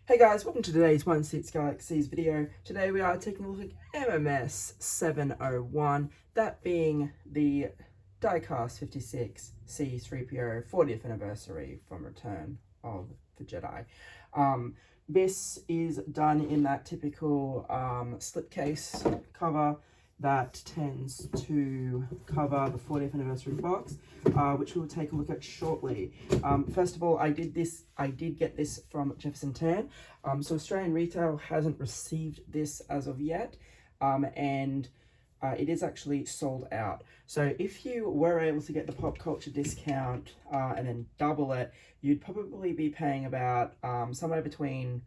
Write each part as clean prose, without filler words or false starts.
Hey guys, welcome to today's 16 Galaxies video. Today we are taking a look at MMS 701, that being the Diecast 56 C3PO 40th anniversary from Return of the Jedi. This is done in that typical slipcase cover that tends to cover the 40th anniversary box, which we'll take a look at shortly. First of all, I did get this from Jefferson Tan. So Australian retail hasn't received this as of yet, and it is actually sold out. So if you were able to get the pop culture discount and then double it, you'd probably be paying about somewhere between,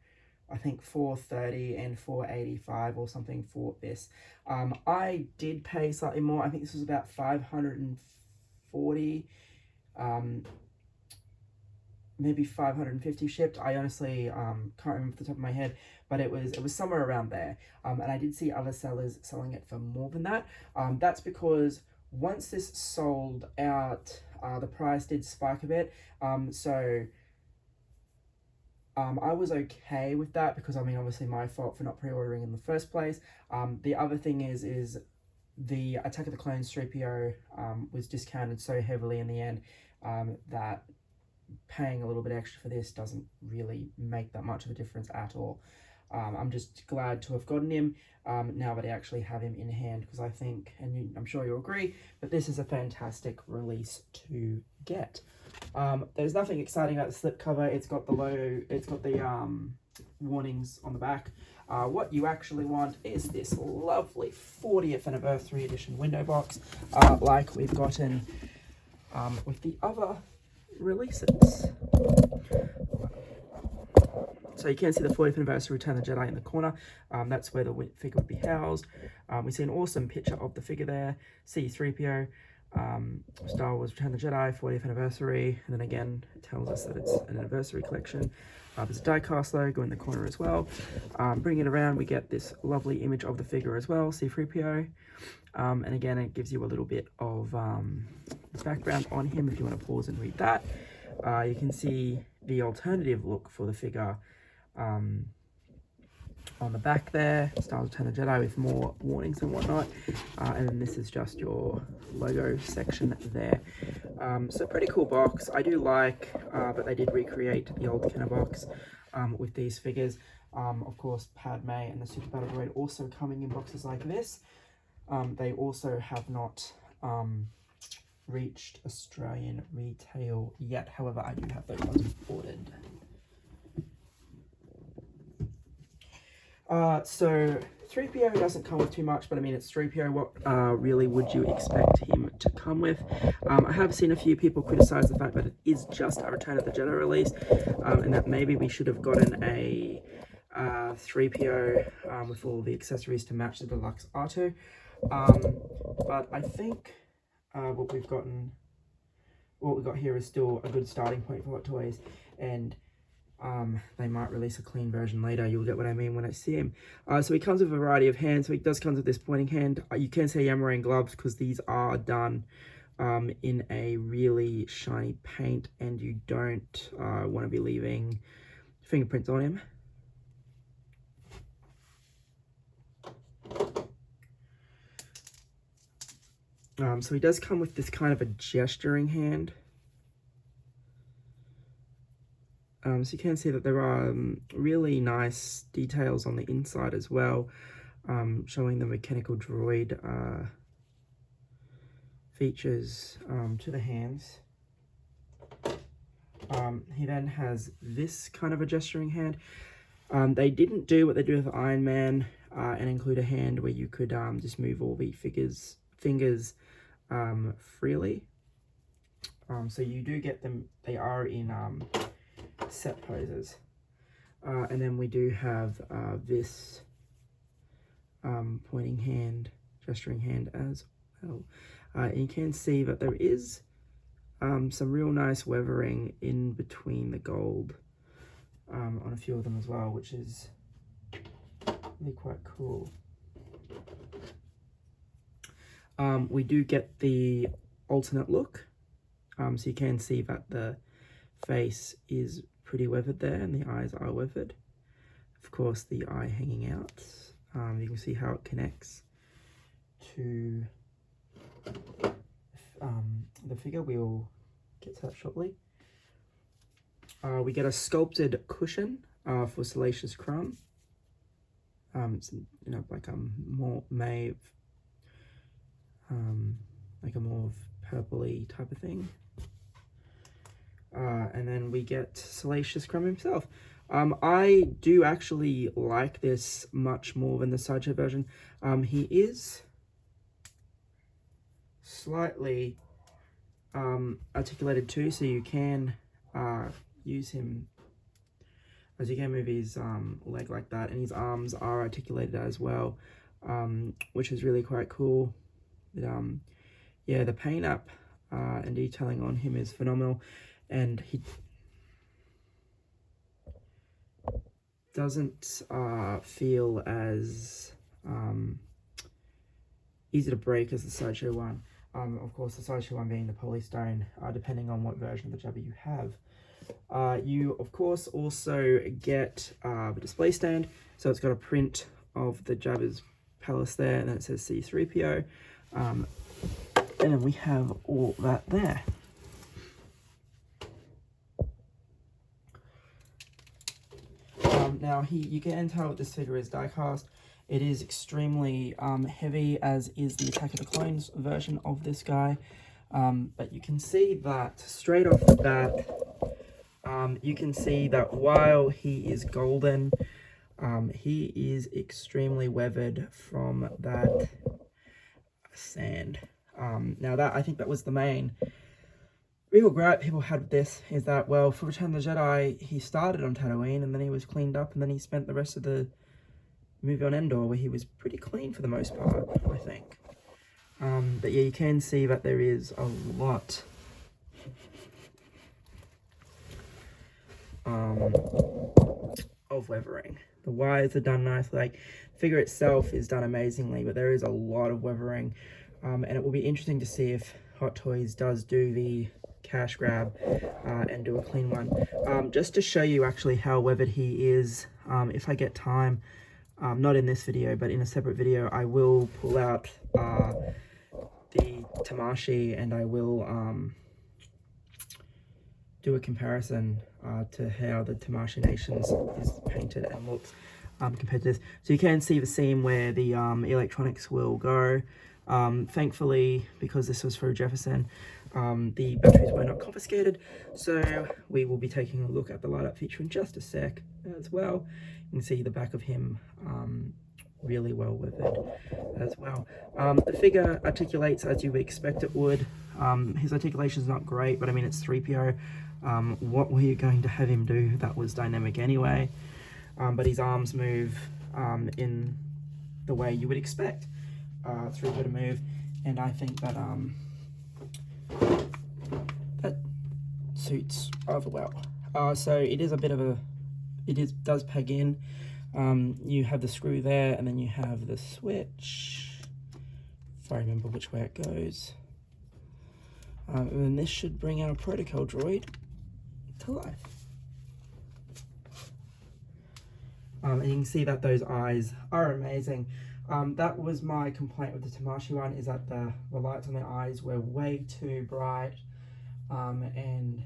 I think, $430 and $485 or something for this. I did pay slightly more. I think this was about $540, maybe $550 shipped. I honestly can't remember off the top of my head, but it was somewhere around there. And I did see other sellers selling it for more than that. That's because once this sold out, the price did spike a bit. I was okay with that because, I mean, obviously my fault for not pre-ordering in the first place. The other thing is the Attack of the Clones 3PO was discounted so heavily in the end that paying a little bit extra for this doesn't really make that much of a difference at all. I'm just glad to have gotten him now that I actually have him in hand, because I think, and I'm sure you'll agree, that this is a fantastic release to get. There's nothing exciting about the slipcover. It's got the logo, it's got the warnings on the back. What you actually want is this lovely 40th anniversary edition window box, like we've gotten with the other releases. So you can see the 40th anniversary Return of the Jedi in the corner. That's where the figure would be housed. We see an awesome picture of the figure there, C3PO. Star Wars Return of the Jedi 40th anniversary, and then again it tells us that it's an anniversary collection. There's a diecast logo in the corner as well. Bring it around, we get this lovely image of the figure as well, C3PO, and again it gives you a little bit of background on him if you want to pause and read that. You can see the alternative look for the figure on the back there, Star Wars Return of the Jedi, with more warnings and whatnot, and then this is just your logo section there. So pretty cool box. I do like that they did recreate the old Kenner box with these figures. Of course, Padme and the Super Battle Droid also coming in boxes like this. They also have not reached Australian retail yet, however I do have those ones ordered. So 3PO doesn't come with too much, but I mean, it's 3PO. What really would you expect him to come with? I have seen a few people criticize the fact that it is just a Return of the Jedi release, and that maybe we should have gotten a 3PO with all the accessories to match the deluxe R2. But I think what we've got here is still a good starting point for Hot Toys, and they might release a clean version later. You'll get what I mean when I see him. So he comes with a variety of hands. So he does come with this pointing hand. You can see I'm wearing gloves because these are done in a really shiny paint, and you don't want to be leaving fingerprints on him. So he does come with this kind of a gesturing hand. So you can see that there are really nice details on the inside as well, showing the mechanical droid features to the hands. He then has this kind of a gesturing hand. They didn't do what they do with Iron Man and include a hand where you could just move all the fingers freely. So you do get them, they are in set poses, and then we do have this pointing hand, gesturing hand as well. And you can see that there is some real nice weathering in between the gold on a few of them as well, which is really quite cool. We do get the alternate look, so you can see that the face is pretty weathered there and the eyes are weathered. of course, the eye hanging out. You can see how it connects to the figure. We'll get to that shortly. We get a sculpted cushion for Salacious Crumb. It's, you know, like more mauve, like a more purpley type of thing. And then we get Salacious Crumb himself. I do actually like this much more than the sideshow version. He is slightly articulated too, so you can use him as you can move his leg like that, and his arms are articulated as well, which is really quite cool. But, yeah, the paint up and detailing on him is phenomenal, and he doesn't feel as easy to break as the sideshow one. Of course, the sideshow one being the polystone, depending on what version of the jabber you have. You, of course, also get the display stand. So it's got a print of the Jabber's palace there, and then it says C3PO. And then we have all that there. Now, you can tell this figure is diecast. It is extremely heavy, as is the Attack of the Clones version of this guy. But you can see that straight off the bat, you can see that while he is golden, he is extremely weathered from that sand. Now I think that was the main real gripe people had with this, is that, well, for Return of the Jedi, he started on Tatooine, and then he was cleaned up, and then he spent the rest of the movie on Endor, where he was pretty clean for the most part, I think. But yeah, you can see that there is a lot of weathering. The wires are done nicely. Like, the figure itself is done amazingly, but there is a lot of weathering, and it will be interesting to see if Hot Toys does do the cash grab and do a clean one. Just to show you actually how weathered he is, if I get time, not in this video, but in a separate video, I will pull out the Tamashii, and I will do a comparison to how the Tamashii Nations is painted and looks compared to this. So you can see the seam where the electronics will go. Thankfully, because this was for Jefferson, the batteries were not confiscated, so we will be taking a look at the light up feature in just a sec as well. You can see the back of him really well weathered as well. The figure articulates as you would expect it would. His articulation is not great, but I mean, it's 3PO. What were you going to have him do that was dynamic anyway? But his arms move in the way you would expect 3PO to move, and I think that that suits rather well. So it is a bit of a, does peg in. You have the screw there, and then you have the switch, if I remember which way it goes. And then this should bring our protocol droid to life. And you can see that those eyes are amazing. That was my complaint with the Tamashii one, is that the lights on their eyes were way too bright, and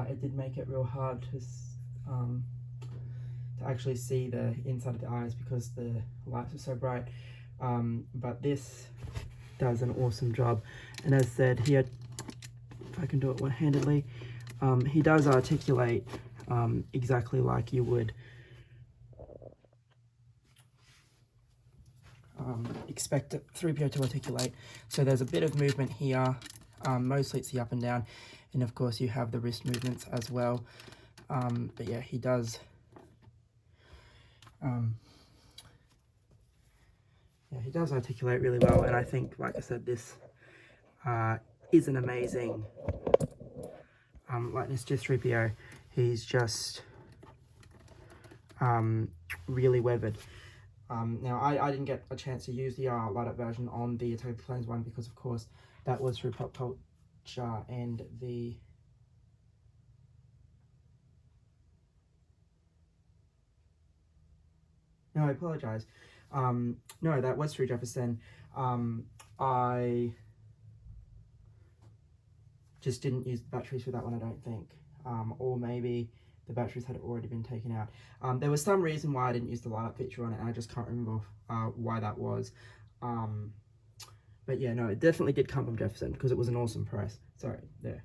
it did make it real hard to actually see the inside of the eyes because the lights are so bright. But this does an awesome job, and as said, if I can do it one-handedly, he does articulate exactly like you would expect 3PO to articulate. So there's a bit of movement here, mostly it's the up and down, and of course you have the wrist movements as well. But yeah, he does he does articulate really well, and I think, like I said, this is an amazing likeness to 3PO. He's just really weathered. Now, I didn't get a chance to use the light up version on the Attack of the Clones one because, of course, that was through Pop Culture, and the No, I apologize. No, that was through Jefferson. I just didn't use the batteries for that one, I don't think. Or maybe the batteries had already been taken out. There was some reason why I didn't use the light up feature on it, and I just can't remember why that was. But yeah, no, it definitely did come from Jefferson because it was an awesome price. Sorry, there.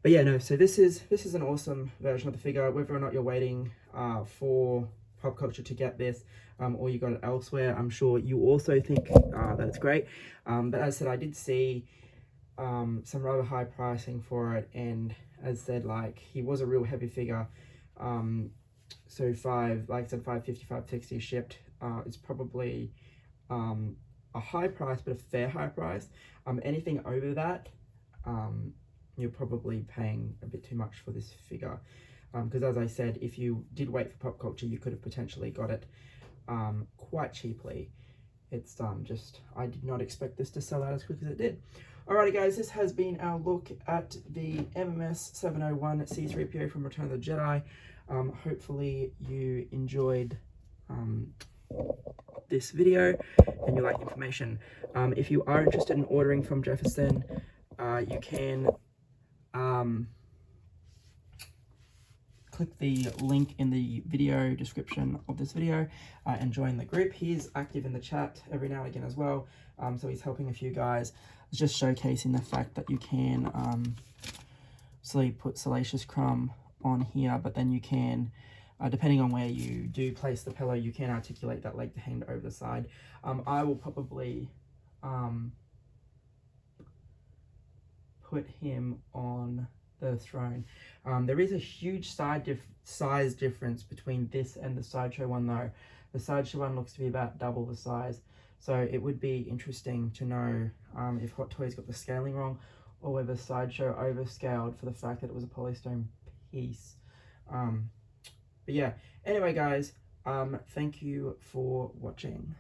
But yeah, no, so this is an awesome version of the figure. Whether or not you're waiting for pop culture to get this, or you got it elsewhere, I'm sure you also think that it's great. But as I said, I did see some rather high pricing for it, and as I said, like, he was a real heavy figure. So like I said, 550, 560 shipped. It's probably a high price, but a fair high price. Anything over that, you're probably paying a bit too much for this figure, because as I said, if you did wait for pop culture, you could have potentially got it quite cheaply. It's just, I did not expect this to sell out as quick as it did. Alrighty guys, this has been our look at the MMS 701 C3PO from Return of the Jedi. Hopefully you enjoyed this video and you like the information. If you are interested in ordering from Jefferson, you can click the link in the video description of this video and join the group. He's active in the chat every now and again as well, so he's helping a few guys. It's just showcasing the fact that you can put Salacious Crumb on here, but then you can, depending on where you do place the pillow, you can articulate that leg to hang over the side. I will probably put him on the throne. There is a huge size difference between this and the Sideshow one though. The Sideshow one looks to be about double the size, so it would be interesting to know if Hot Toys got the scaling wrong, or whether Sideshow overscaled for the fact that it was a polystone piece. But yeah, anyway guys, thank you for watching.